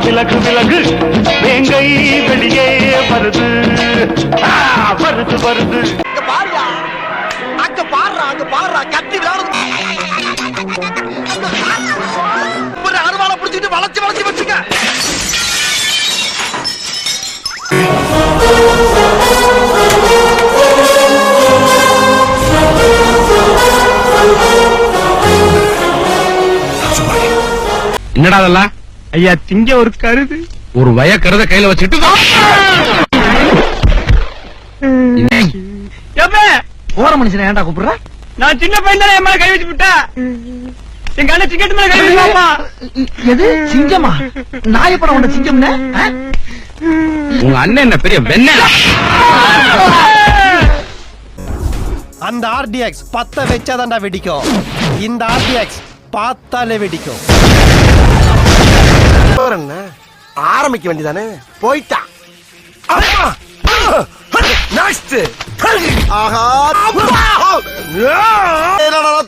விலகு விலகு வேங்கை வெளியே வருது வருது வருது அங்க பாடுறா கத்தி ஒரு அருவாளை பிடிச்சிட்டு வளைச்சு வளைச்சு வச்சுக்க. என்னடா அதெல்லாம்? ஐயா திங்க ஒரு கருது, ஒரு வய கருத கையில வச்சுட்டு ஓர மனுஷன் ஏன்டா கூப்பிடுற? நான் சின்ன பையன் தானே என் மேல கை வச்சு விட்டா. எங்க அண்ணன் டிக்கெட் மேல கை வச்சுமா? எது சிங்கமா? நான் எப்ப உன்ன சிங்கம்னு? உங்க அண்ணன் என்ன பெரிய வெண்ண? அந்த RDX 10 வச்சாதான்டா வெடிக்கும். இந்த RDX பார்த்தாலே வெடிக்கும். ஆரம்பிக்க வேண்டியதானே, போயிட்டா.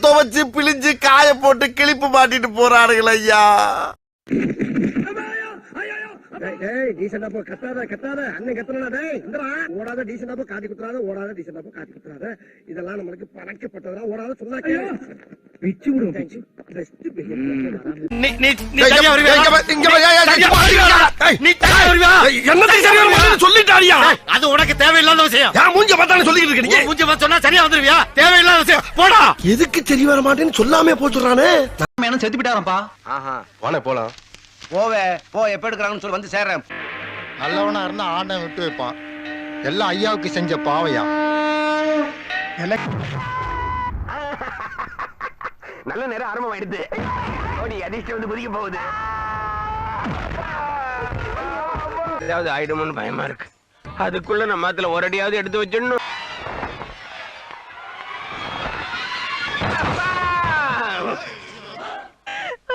துவச்சு பிழிஞ்சு காய போட்டு கிளிப்பு மாட்டிட்டு போறானுங்கள ஐயா. இதெல்லாம் நம்மளுக்கு பணக்கப்பட்டதா ஓடாத சொன்னா பிச்சு விடுவோம். சொல்லிட்டாரியா? அது உனக்கு தேவையில்லாத விஷயம். மூஞ்ச பார்த்தாலும் சொல்லிட்டு இருக்கீங்க. மூஞ்ச பார்த்து சொன்னா சரியா வந்துருவியா? தேவையில்லாத விஷயம் போடா. எதுக்கு சரி வர மாட்டேன்னு சொல்லாமே போச்சுறானே. என்ன செத்து விட்டாரப்பா. வானே போலாம். போவே போ, எப்ப எடுக்கறாங்கன்னு சொல்லி வந்து சேர்றேன். நல்லவனா இருந்தா ஆண்டை விட்டு வைப்பான். எல்லாம் ஐயாவுக்கு செஞ்ச பாவையா. நல்ல நேரம் ஆரம்பமாயிடுது. ஓடி அதிர்ஷ்டம் வந்து குதிக்க போகுது. ஏதாவது ஆயிடுமோன்னு பயமா இருக்கு. அதுக்குள்ள நம்ம அதுல ஒரு அடியாவது எடுத்து வச்சிடணும்.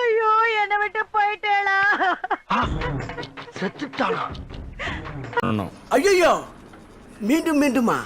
ஐயோ, என்ன விட்டு போயிட்டேளா? செத்துட்டானா? ஐயோ, மீண்டும் மீண்டுமா?